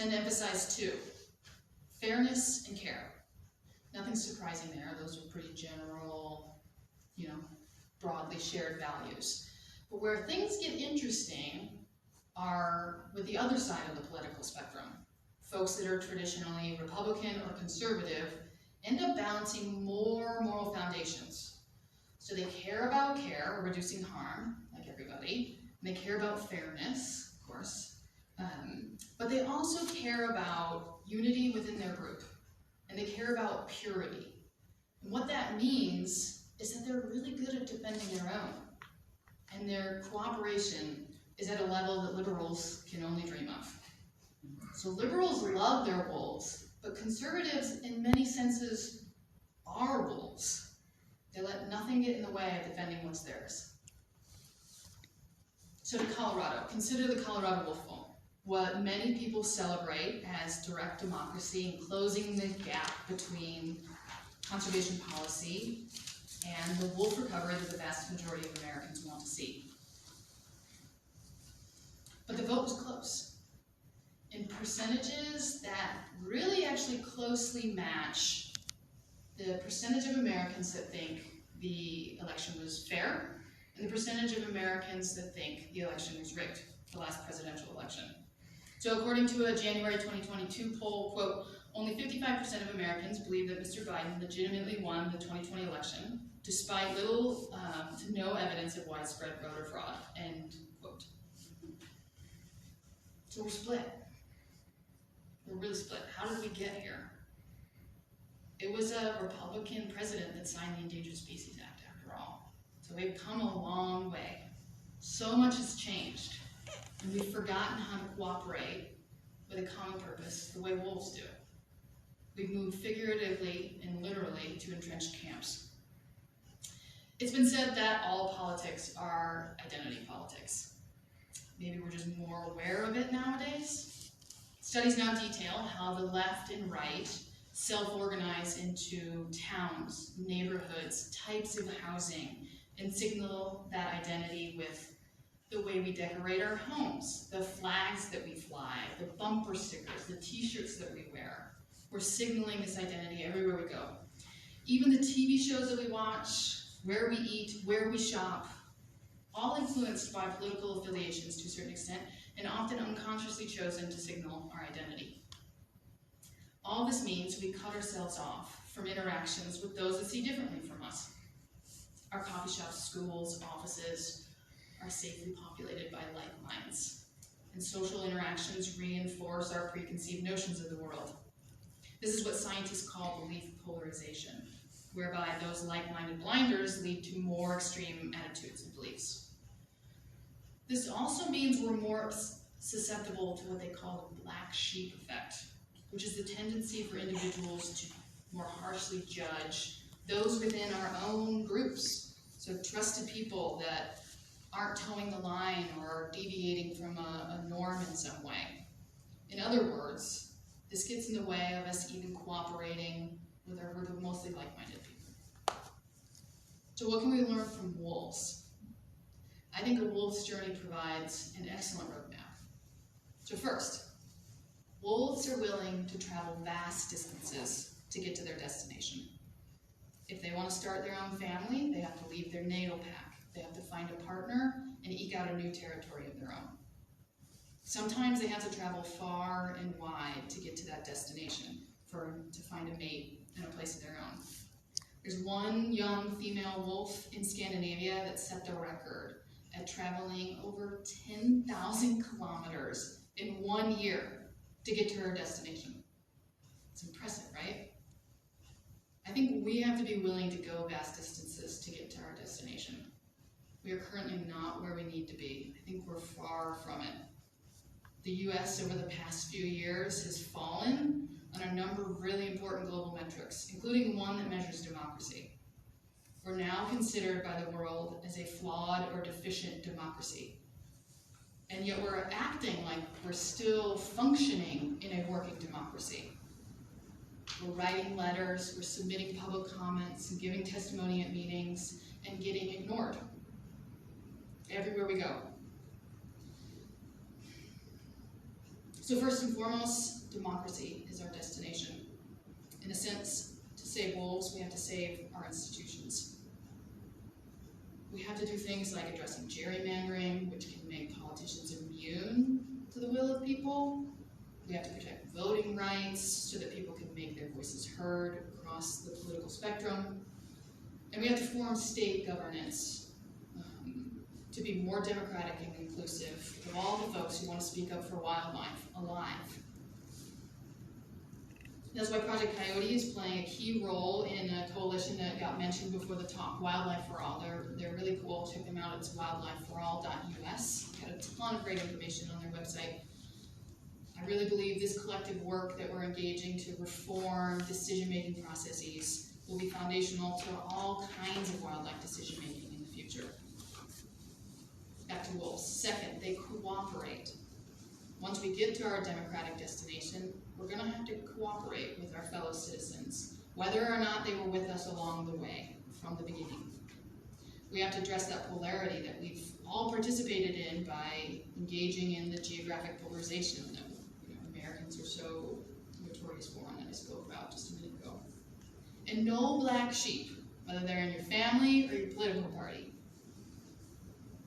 tend to emphasize two: fairness and care. Nothing surprising there. Those are pretty general, broadly shared values. But where things get interesting are with the other side of the political spectrum. Folks that are traditionally Republican or conservative end up balancing more moral foundations. So they care about care, or reducing harm, like everybody, and they care about fairness, of course, but they also care about unity within their group, and they care about purity. And what that means is that they're really good at defending their own, and their cooperation is at a level that liberals can only dream of. So liberals love their wolves, but conservatives, in many senses, are wolves. They let nothing get in the way of defending what's theirs. So to Colorado, consider the Colorado Wolf Bowl, what many people celebrate as direct democracy and closing the gap between conservation policy and the wolf recovery that the vast majority of Americans want to see. But the vote was close. In percentages that really actually closely match the percentage of Americans that think the election was fair and the percentage of Americans that think the election was rigged, the last presidential election. So according to a January 2022 poll, quote, only 55% of Americans believe that Mr. Biden legitimately won the 2020 election, despite little to no evidence of widespread voter fraud, end quote. So we're split. We're really split. How did we get here? It was a Republican president that signed the Endangered Species Act, after all. So we've come a long way. So much has changed, and we've forgotten how to cooperate with a common purpose the way wolves do. We've moved figuratively and literally to entrenched camps. It's been said that all politics are identity politics. Maybe we're just more aware of it nowadays. Studies now detail how the left and right self-organize into towns, neighborhoods, types of housing, and signal that identity with the way we decorate our homes, the flags that we fly, the bumper stickers, the t-shirts that we wear. We're signaling this identity everywhere we go. Even the TV shows that we watch, where we eat, where we shop, all influenced by political affiliations to a certain extent, and often unconsciously chosen to signal our identity. All this means we cut ourselves off from interactions with those that see differently from us. Our coffee shops, schools, offices are safely populated by like minds, and social interactions reinforce our preconceived notions of the world. This is what scientists call belief polarization, whereby those like-minded blinders lead to more extreme attitudes and beliefs. This also means we're more susceptible to what they call the black sheep effect, which is the tendency for individuals to more harshly judge those within our own groups. So trusted people that aren't towing the line or deviating from a norm in some way. In other words, this gets in the way of us even cooperating with our group of mostly like-minded people. So what can we learn from wolves? I think a wolf's journey provides an excellent roadmap. So first, wolves are willing to travel vast distances to get to their destination. If they want to start their own family, they have to leave their natal pack. They have to find a partner and eke out a new territory of their own. Sometimes they have to travel far and wide to get to that destination, to find a mate and a place of their own. There's one young female wolf in Scandinavia that set the record at traveling over 10,000 kilometers in 1 year to get to her destination. It's impressive, right? I think we have to be willing to go vast distances to get to our destination. We are currently not where we need to be. I think we're far from it. The US over the past few years has fallen on a number of really important global metrics, including one that measures democracy. We're now considered by the world as a flawed or deficient democracy. And yet we're acting like we're still functioning in a working democracy. We're writing letters, we're submitting public comments, and giving testimony at meetings, and getting ignored everywhere we go. So first and foremost, democracy is our destination. In a sense, to save wolves, we have to save our institutions. We have to do things like addressing gerrymandering, which can make politicians immune to the will of people. We have to protect voting rights so that people can make their voices heard across the political spectrum. And we have to form state governance to be more democratic and inclusive of all the folks who want to speak up for wildlife alive. That's why Project Coyote is playing a key role in a coalition that got mentioned before the talk, Wildlife for All. They're really cool. Check them out. It's wildlifeforall.us. Got a ton of great information on their website. I really believe this collective work that we're engaging to reform decision-making processes will be foundational to all kinds of wildlife decision-making in the future. Back to wolves. Second, they cooperate. Once we get to our democratic destination, we're going to have to cooperate with our fellow citizens, whether or not they were with us along the way from the beginning. We have to address that polarity that we've all participated in by engaging in the geographic polarization that Americans are so notorious for, and that I spoke about just a minute ago. And no black sheep, whether they're in your family or your political party.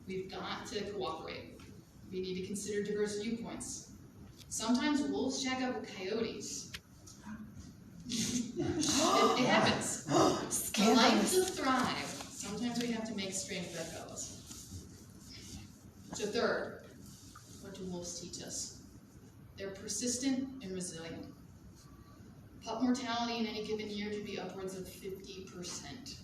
We've got to cooperate. We need to consider diverse viewpoints. Sometimes wolves shack up with coyotes. It happens. For life to thrive, sometimes we have to make strange bedfellows. So third, what do wolves teach us? They're persistent and resilient. Pup mortality in any given year could be upwards of 50%.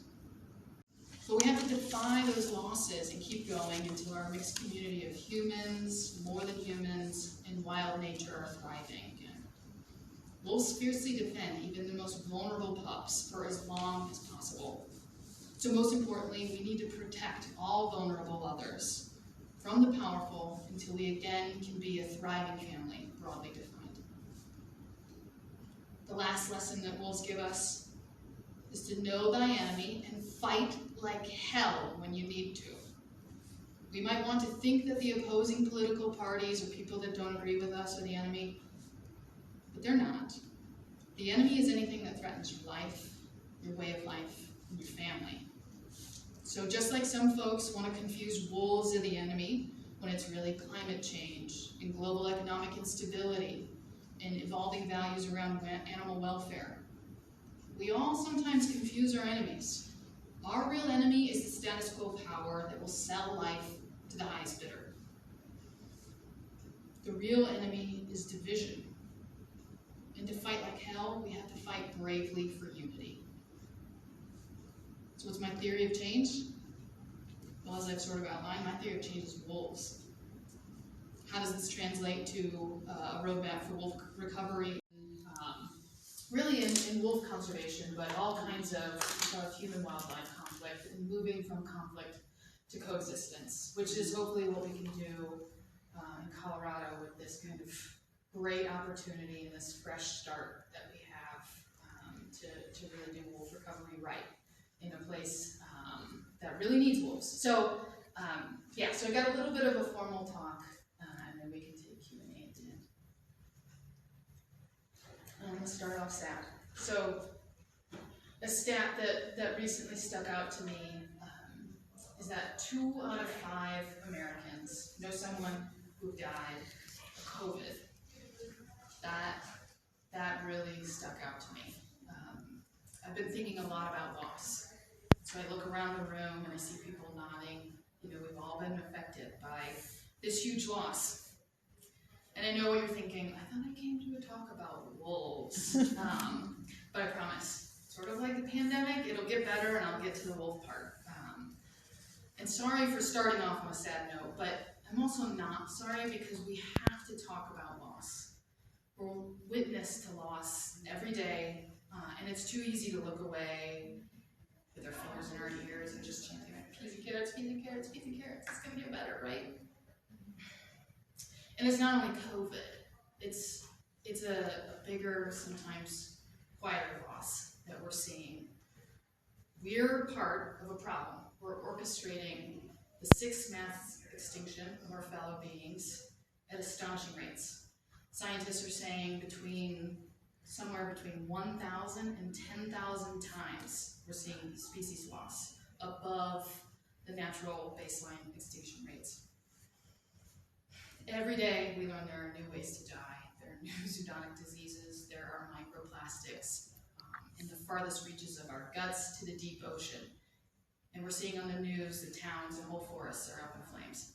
But we have to defy those losses and keep going until our mixed community of humans, more than humans, and wild nature are thriving again. Wolves fiercely defend even the most vulnerable pups for as long as possible. So most importantly, we need to protect all vulnerable others from the powerful until we again can be a thriving family, broadly defined. The last lesson that wolves give us is to know thy enemy and fight like hell when you need to. We might want to think that the opposing political parties or people that don't agree with us are the enemy, but they're not. The enemy is anything that threatens your life, your way of life, and your family. So just like some folks want to confuse wolves as the enemy when it's really climate change and global economic instability and evolving values around animal welfare, we all sometimes confuse our enemies. Our real enemy is the status quo power that will sell life to the highest bidder. The real enemy is division. And to fight like hell, we have to fight bravely for unity. So what's my theory of change? Well, as I've sort of outlined, my theory of change is wolves. How does this translate to a roadmap for wolf recovery? Really in wolf conservation, but all kinds of human-wildlife conflict and moving from conflict to coexistence, which is hopefully what we can do in Colorado with this kind of great opportunity and this fresh start that we have to really do wolf recovery right in a place that really needs wolves. So so I got a little bit of a formal talk, and then we can take Q&A at the end. Let's start off sad. So a stat that recently stuck out to me is that 2 out of 5 Americans know someone who died of COVID. That really stuck out to me. I've been thinking a lot about loss. So I look around the room and I see people nodding. We've all been affected by this huge loss. And I know what you're thinking. I thought I came to a talk about wolves. But I promise, sort of like the pandemic, it'll get better and I'll get to the wolf part. And sorry for starting off on a sad note, but I'm also not sorry because we have to talk about loss. We're witness to loss every day, and it's too easy to look away with our fingers in our ears and just chanting, peas and carrots, peas and carrots, peas and carrots. It's going to get better, right? And it's not only COVID. It's a bigger, sometimes quieter loss that we're seeing. We're part of a problem. We're orchestrating the 6th mass extinction of our fellow beings at astonishing rates. Scientists are saying somewhere between 1,000 and 10,000 times we're seeing species loss above the natural baseline extinction rates. Every day we learn there are new ways to die. There are new zoonotic diseases. There are microplastics in the farthest reaches of our guts to the deep ocean. And we're seeing on the news that towns and whole forests are up in flames.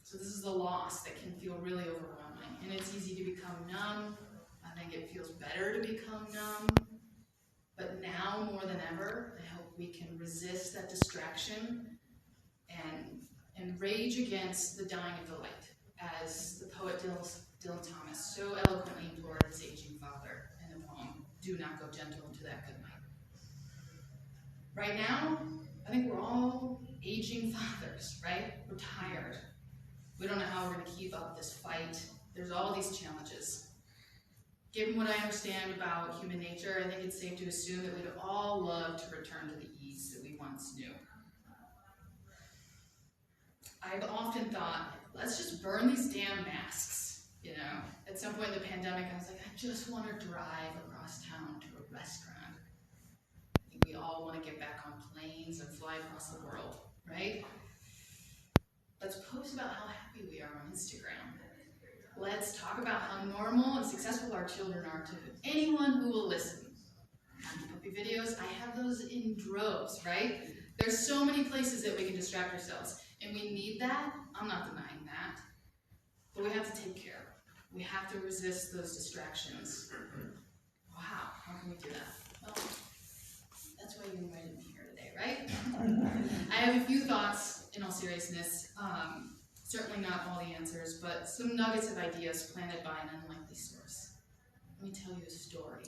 So this is the loss that can feel really overwhelming. And it's easy to become numb. I think it feels better to become numb. But now more than ever, I hope we can resist that distraction and rage against the dying of the light, as the poet Dylan Thomas so eloquently implored his aging father in the poem, "Do not go gentle into that good night." Right now, I think we're all aging fathers, right? We're tired. We don't know how we're going to keep up this fight. There's all these challenges. Given what I understand about human nature, I think it's safe to assume that we'd all love to return to the ease that we once knew. I've often thought, let's just burn these damn masks, you know? At some point in the pandemic, I was like, I just want to drive across town to a restaurant. I think we all want to get back on planes and fly across the world, right? Let's post about how happy we are on Instagram. Let's talk about how normal and successful our children are to anyone who will listen. Happy puppy videos, I have those in droves, right? There's so many places that we can distract ourselves, and we need that. I'm not denying that. But we have to take care. We have to resist those distractions. Wow, how can we do that? Well, that's why you invited me here today, right? I have a few thoughts, in all seriousness. Certainly not all the answers, but some nuggets of ideas planted by an unlikely source. Let me tell you a story.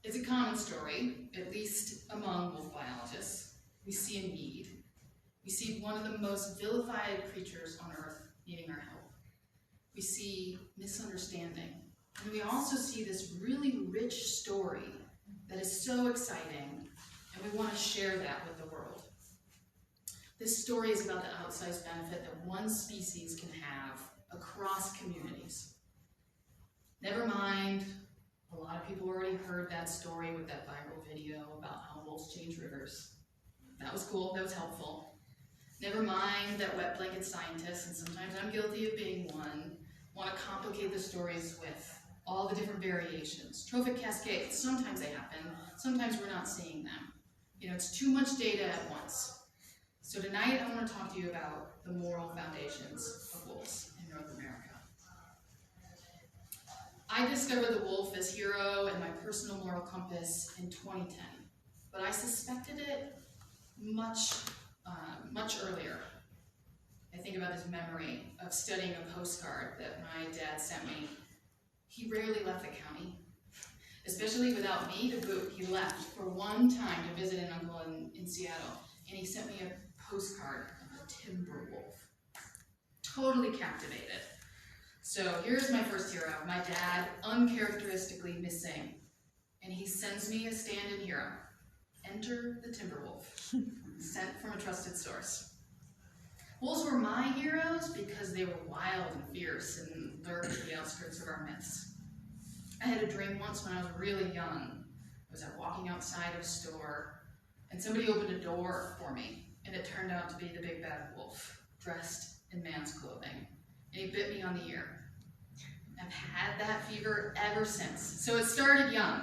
It's a common story, at least among wolf biologists. We see a need. We see one of the most vilified creatures on Earth needing our help. We see misunderstanding. And we also see this really rich story that is so exciting, and we want to share that with the world. This story is about the outsized benefit that one species can have across communities. Never mind, a lot of people already heard that story with that viral video about how wolves change rivers. That was cool, that was helpful. Never mind that wet blanket scientists, and sometimes I'm guilty of being one, want to complicate the stories with all the different variations. Trophic cascades, sometimes they happen, sometimes we're not seeing them. You know, it's too much data at once. So tonight I want to talk to you about the moral foundations of wolves in North America. I discovered the wolf as hero and my personal moral compass in 2010, but I suspected it much earlier. I think about this memory of studying a postcard that my dad sent me. He rarely left the county, especially without me to boot. He left for one time to visit an uncle in Seattle, and he sent me a postcard of a timber wolf. Totally captivated. So here's my first hero, my dad, uncharacteristically missing, and he sends me a stand-in hero. Enter the timber wolf, sent from a trusted source. Wolves were my heroes because they were wild and fierce and lurked at the outskirts of our myths. I had a dream once when I was really young. I was walking outside of a store, and somebody opened a door for me, and it turned out to be the big bad wolf, dressed in man's clothing, and he bit me on the ear. I've had that fever ever since. So it started young.